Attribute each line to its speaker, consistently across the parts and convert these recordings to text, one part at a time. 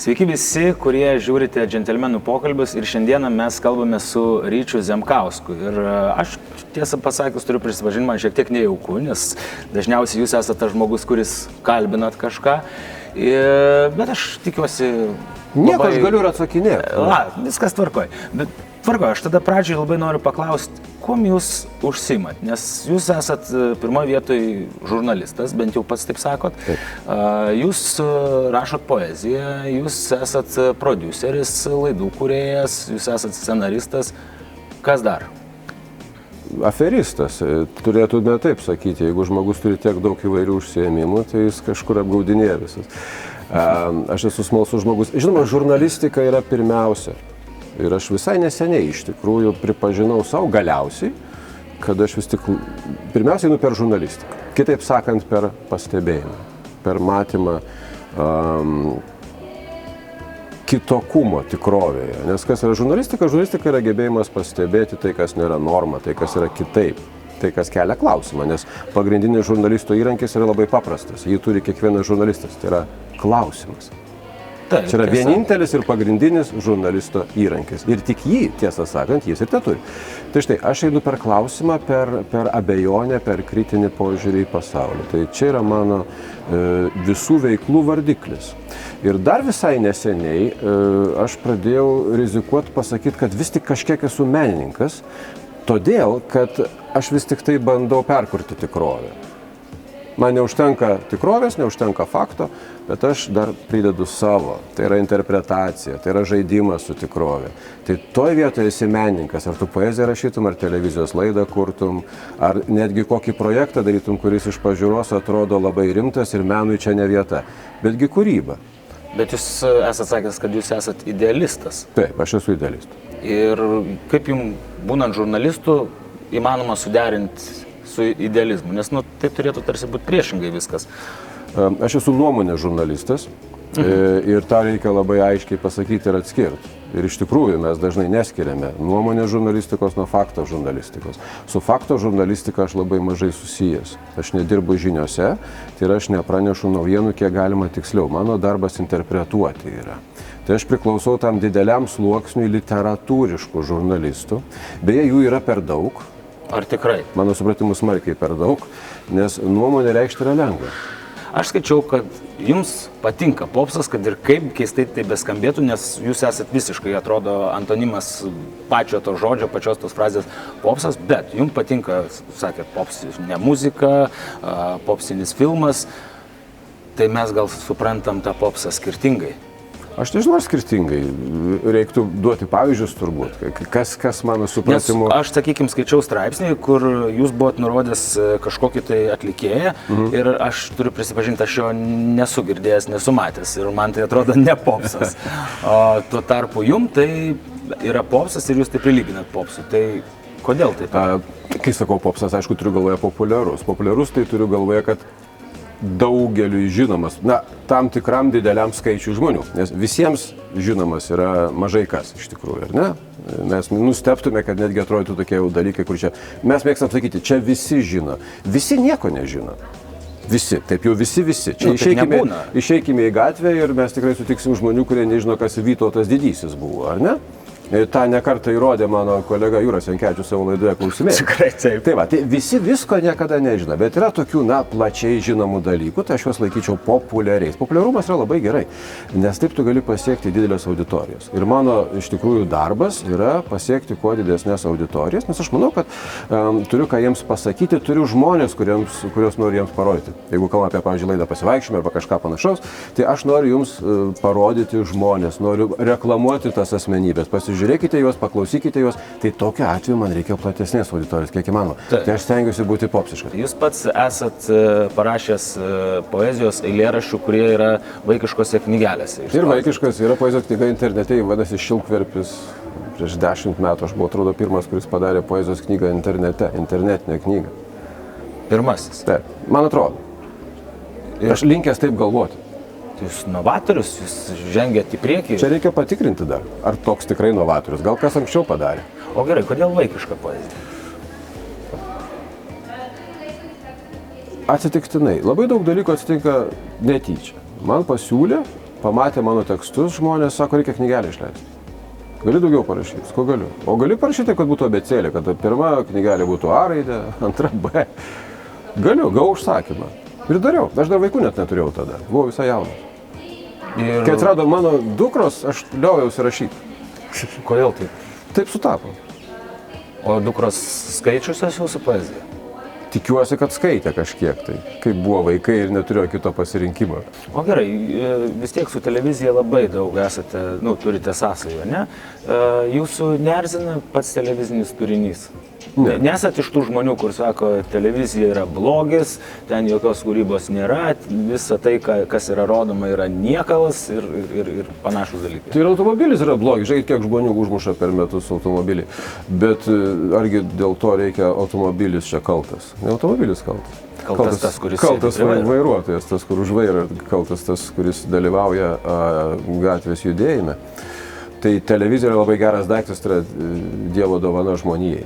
Speaker 1: Sveiki visi, kurie žiūrite Džentelmenų pokalbius ir šiandieną mes kalbame su Ryčiu Zemkausku. Ir aš tiesą pasakius turiu prisipažinti, man šiek tiek nejauku, nes dažniausiai jūs esate tas žmogus, kuris kalbinat kažką. Bet aš tikiuosi...
Speaker 2: Nieko aš galiu ir atsakinėti.
Speaker 1: Viskas tvarkoj. Bet tvarkoj, aš tada pradžiai labai noriu paklausti, kuom jūs užsiimat? Nes jūs esat pirmoje vietoje žurnalistas, bent jau pats taip sakot.
Speaker 2: Taip.
Speaker 1: Jūs rašot poeziją, jūs esat prodiuseris, laidų kūrėjas, jūs esat scenaristas. Kas dar?
Speaker 2: Aferistas, turėtume taip sakyti, jeigu žmogus turi tiek daug įvairių užsiėmimų, tai jis kažkur apgaudinėja visas. Aš esu smalsus žmogus. Žinoma, žurnalistika yra pirmiausia. Ir aš visai neseniai iš tikrųjų pripažinau savo galiausiai, kad aš vis tik pirmiausiai einu per žurnalistiką. Kitaip sakant, per pastebėjimą, per matymą kitokumo tikrovėje. Nes kas yra žurnalistika? Žurnalistika yra gebėjimas pastebėti tai, kas nėra norma, tai, kas yra kitaip. Tai, kas kelia klausimą, nes pagrindinis žurnalisto įrankis yra labai paprastas. Jį turi kiekvienas žurnalistas, tai yra klausimas.
Speaker 1: Taip,
Speaker 2: čia yra vienintelis ir pagrindinis žurnalisto įrankis. Ir tik jį, tiesą sakant, jis ir te turi. Tai štai, aš einu per klausimą, per abejonę, per kritinį požiūrį į pasaulį. Tai čia yra mano visų veiklų vardiklis. Ir dar visai neseniai aš pradėjau rizikuoti pasakyti, kad vis tik kažkiek esu menininkas, todėl, kad aš vis tik tai bandau perkurti tikrovę. Man neužtenka tikrovės, neužtenka fakto, bet aš dar pridedu savo. Tai yra interpretacija, tai yra žaidimas su tikrovė. Tai toje vietoje esi menininkas, ar tu poeziją rašytum, ar televizijos laidą kurtum, ar netgi kokį projektą darytum, kuris iš pažiūros atrodo labai rimtas ir menui čia ne vieta, betgi kūryba.
Speaker 1: Bet jūs esate sakęs, kad jūs esate idealistas.
Speaker 2: Taip, aš esu idealistas.
Speaker 1: Ir kaip jums, būnant žurnalistu, įmanoma suderinti su idealizmu? Nes tai turėtų tarsi būti priešingai viskas.
Speaker 2: Aš esu nuomonės žurnalistas ir tą reikia labai aiškiai pasakyti ir atskirti. Ir iš tikrųjų mes dažnai neskiriame nuomonės žurnalistikos nuo fakto žurnalistikos. Su fakto žurnalistika aš labai mažai susijęs. Aš nedirbu žiniose, tai yra aš nepranešu naujienų kiek galima tiksliau. Mano darbas interpretuoti yra. Tai aš priklausau tam dideliam sluoksniui literatūriškų žurnalistų. Beje, jų yra per daug.
Speaker 1: Ar tikrai?
Speaker 2: Mano supratimu smarkiai per daug, nes nuomonė reikšti yra lengva.
Speaker 1: Aš skaičiau, kad jums patinka popsas, kad ir kaip keistai tai beskambėtų, nes jūs esat visiškai, atrodo, antonimas pačio to žodžio, pačios tos frazės popsas, bet jums patinka, sakėt, popsinė muzika, popsinis filmas, tai mes gal suprantam tą popsą skirtingai.
Speaker 2: Aš nežinau, ar skirtingai. Reiktų duoti pavyzdžius turbūt. Kas mano supratimu...
Speaker 1: Nes aš, sakykime, skaičiau straipsnį, kur jūs buvot nurodęs kažkokį tai atlikėją ir aš turiu prisipažinti, aš jo nesu girdėjęs, nesu matęs ir man tai atrodo ne popsas. O tuo tarpu jum tai yra popsas ir jūs tai prilyginat popsui. Tai kodėl taip?
Speaker 2: Kai sakau popsas, aišku, turiu galvoje populiarus. Populiarus tai turiu galvoje, kad daugeliui žinomas, tam tikram dideliam skaičiui žmonių, nes visiems žinomas yra mažai kas iš tikrųjų, ar ne? Mes nustebtume, kad netgi atrodytų tokie jau dalykai, kur čia, mes mėgstam sakyti, čia visi žino, visi nieko nežino. Visi, taip jau visi. Čia išeikime į gatvę ir mes tikrai sutiksim žmonių, kurie nežino, kas Vytautas Didysis buvo, ar ne? Ta nekartą įrodė mano kolega Juras Jankevičius savo laidoje Klausimėlį.
Speaker 1: Tikrai taip.
Speaker 2: Tai va, tai visi visko niekada nežino, bet yra tokių, plačiai žinomų dalykų, tai aš juos laikyčiau populiariais. Populiarumas yra labai gerai, nes taip tu gali pasiekti didelės auditorijos. Ir mano iš tikrųjų darbas yra pasiekti kuo didesnės auditorijas, nes aš manau, kad turiu ką jiems pasakyti, turiu žmonės, kuriuos noriu jiems parodyti. Jeigu kalbame apie, pavyzdžiui, laidą Pasivaikščiojimą arba kažką panašaus, tai aš noriu jums parodyti žmonės, noriu reklamuoti tas asmenybės, žiūrėkite juos, paklausykite juos, tai tokiu atveju man reikia platesnės auditorijos, kiek įmanoma. Tai aš stengiuosi būti popsiškas.
Speaker 1: Jūs pats esat parašęs poezijos eilėraščių, kurie yra vaikiškose knygelėse.
Speaker 2: Ir vaikiškas, yra poezijos knyga internete, vadinasi Šilkverpis. Prieš 10 metų aš buvau, atrodo, pirmas, kuris padarė poezijos knygą internete, internetinę knygą.
Speaker 1: Pirmasis?
Speaker 2: Taip, man atrodo. Aš linkęs taip galvoti.
Speaker 1: Jūs novatorius, jūs žengėt į priekį.
Speaker 2: Čia reikia patikrinti dar, ar toks tikrai novatorius. Gal kas anksčiau padarė.
Speaker 1: O gerai, kodėl vaikiška poezija?
Speaker 2: Atsitiktinai. Labai daug dalykų atsitinka netyčia. Man pasiūlė pamatė mano tekstus, žmonės sako, reikia knygelę išleisti. Gali daugiau parašyti, ko galiu. O gali parašyti, kad būtų abėcėlė, kad pirma knygelė būtų A raidė, antra B. Galiu, gavau užsakymą. Ir dariau. Aš dar vaikų net neturėjau tada. Buvau visai jaunas. Kai atrado mano dukros, aš liaujausi rašyti.
Speaker 1: Kodėl taip?
Speaker 2: Taip sutapo.
Speaker 1: O dukros skaičiusios jūsų poeziją?
Speaker 2: Tikiuosi, kad skaitė kažkiek tai, kaip buvo vaikai ir neturėjo kito pasirinkimo.
Speaker 1: O gerai, vis tiek su televizija labai daug esate, turite sąsajų, ne? Jūsų neerzina pats televizinis turinys?
Speaker 2: Ne.
Speaker 1: Nesat iš tų žmonių, kur sako, televizija yra blogis, ten jokios kūrybos nėra, visa tai, kas yra rodoma, yra niekalas ir panašus dalykai.
Speaker 2: Tai ir automobilis yra blogis, žiūrėkit, kiek žmonių užmuša per metus automobilį. Bet argi dėl to reikia automobilis čia kaltas? Ne automobilis kaltas.
Speaker 1: Kaltas tas, kuris
Speaker 2: kaltas vairuotojas, tas, kur už vairą, kaltas tas, kuris dalyvauja gatvės judėjime. Tai televizija yra labai geras daiktas, tai yra Dievo dovana žmonijai.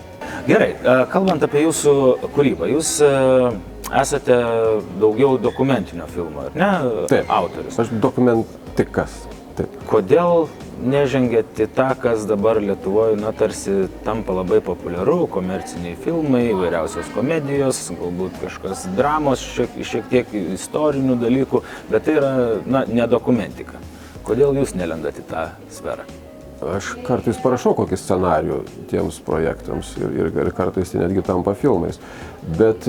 Speaker 1: Gerai, kalbant apie jūsų kūrybą, jūs esate daugiau dokumentinio filmo, ar ne?
Speaker 2: Taip,
Speaker 1: autorius.
Speaker 2: Aš dokumentikas. Taip.
Speaker 1: Kodėl nežengėt į tą, kas dabar Lietuvoje, tarsi tampa labai populiaru, komerciniai filmai, įvairiausios komedijos, galbūt kažkas dramos, šiek tiek istorinių dalykų, bet tai yra, ne dokumentika. Kodėl jūs nelendat į tą sferą?
Speaker 2: Aš kartais parašau kokį scenarijų tiems projektams ir kartais tai netgi tampa filmais. Bet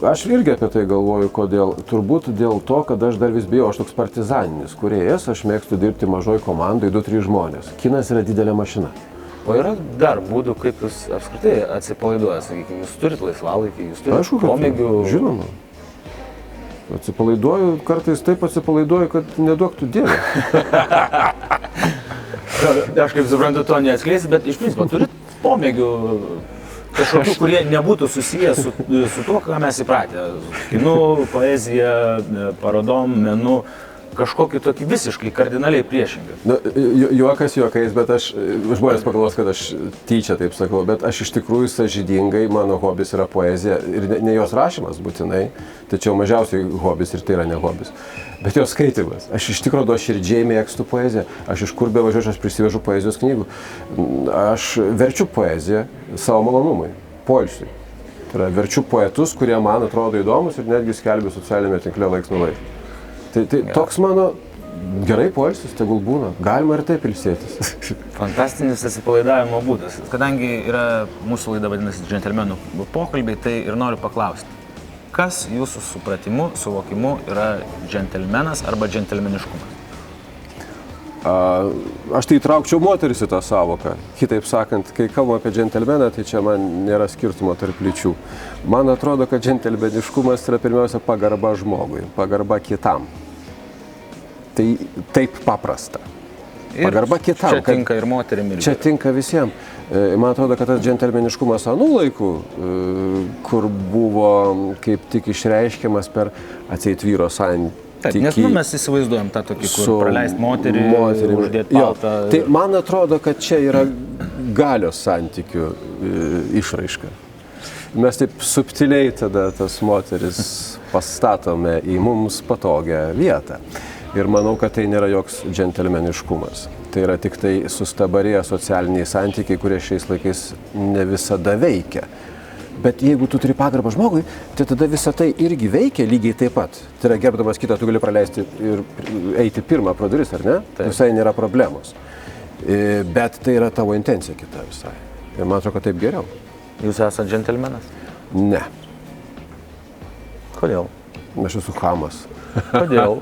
Speaker 2: aš irgi apie tai galvoju, kodėl. Turbūt dėl to, kad aš dar vis bijau, aš toks partizaninis kūrėjas, aš mėgstu dirbti mažoj komandai, 2-3 žmonės. Kinas yra didelė mašina.
Speaker 1: O yra dar būdų, kaip jūs apskritai atsipalaiduojate, sakykime, jūs turit laisvalaikį, jūs turit pomėgių?
Speaker 2: Žinoma. Atsipalaiduoju, kartais taip atsipalaiduoju, kad neduoktų Dieve.
Speaker 1: Aš kaip suprantu, to neatskleisi, bet iš principo turit pomėgių kažkokių, kurie nebūtų susiję su tuo, ką mes įpratę. Kinu, poezija, parodom, menu. Kažkokį tokį visiškai kardinaliai priešingą.
Speaker 2: Juokas juokais, bet žmonės pagalvos, kad aš tyčia taip sakau, bet aš iš tikrųjų sąžiningai, mano hobis yra poezija ir ne jos rašymas būtinai, tačiau mažiausiai hobis ir tai yra ne hobis, bet jos skaitimas. Aš iš tikrųjų nuoširdžiai mėgstu poeziją, aš iš kur bevažiuoju, aš prisivežu poezijos knygų. Aš verčiu poeziją savo malonumui, poilsiui. Tai yra, verčiu poetus, kurie man atrodo įdomus ir netgi skelbiu socialinėme tinkle laiks nuo laiko. Tai toks mano gerai poilsis, tegul būna. Galima ir taip ilsėtis.
Speaker 1: Fantastinis atsipalaidavimo būdas. Kadangi yra mūsų laida vadinasi džentelmenų pokalbiai, tai ir noriu paklausti, kas jūsų supratimu, suvokimu yra džentelmenas arba džentelmeniškumas?
Speaker 2: Aš tai įtraukčiau moteris į tą savoką. Kitaip sakant, kai kalbame apie džentelmeną, tai čia man nėra skirtumo tarp lyčių. Man atrodo, kad džentelmeniškumas yra pirmiausia pagarba žmogui, pagarba kitam. Tai taip paprasta. Pagarba kitam.
Speaker 1: Čia tinka ir moterim, ir
Speaker 2: čia tinka visiems. Man atrodo, kad tas džentelmeniškumas anų laikų, kur buvo kaip tik išreiškiamas per atseit vyro santykį.
Speaker 1: Taip, nes mes įsivaizduojam tą tokį, kur praleisti moterį, uždėti paltą.
Speaker 2: Tai man atrodo, kad čia yra galios santykių išraiška. Mes taip subtiliai tada tas moteris pastatome į mums patogią vietą. Ir manau, kad tai nėra joks džentelmeniškumas. Tai yra tik tai sustabarėję socialiniai santykiai, kurie šiais laikais ne visada veikia. Bet jeigu tu turi pagarbą žmogui, tai tada visa tai irgi veikia lygiai taip pat. Tai yra, gerbdamas kitą, tu gali praleisti ir eiti pirmą pro duris, ar ne? Tai visai nėra problemos. Bet tai yra tavo intencija kita visai. Ir man atrodo, kad taip geriau.
Speaker 1: Jūs esate džentelmenas?
Speaker 2: Ne.
Speaker 1: Kodėl?
Speaker 2: Aš esu chamas.
Speaker 1: Kodėl?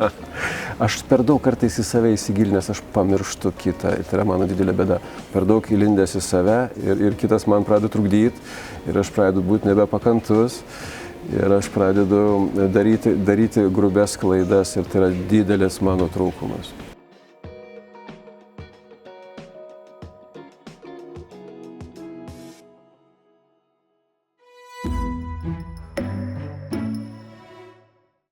Speaker 2: Aš per daug kartais į save įsigilinęs, aš pamirštu kitą. Tai yra mano didelė bėda. Per daug įlindęs į save ir kitas man pradeda trukdyti ir aš pradedu būti nebepakantus ir aš pradedu daryti grubes klaidas ir tai yra didelis mano trūkumas.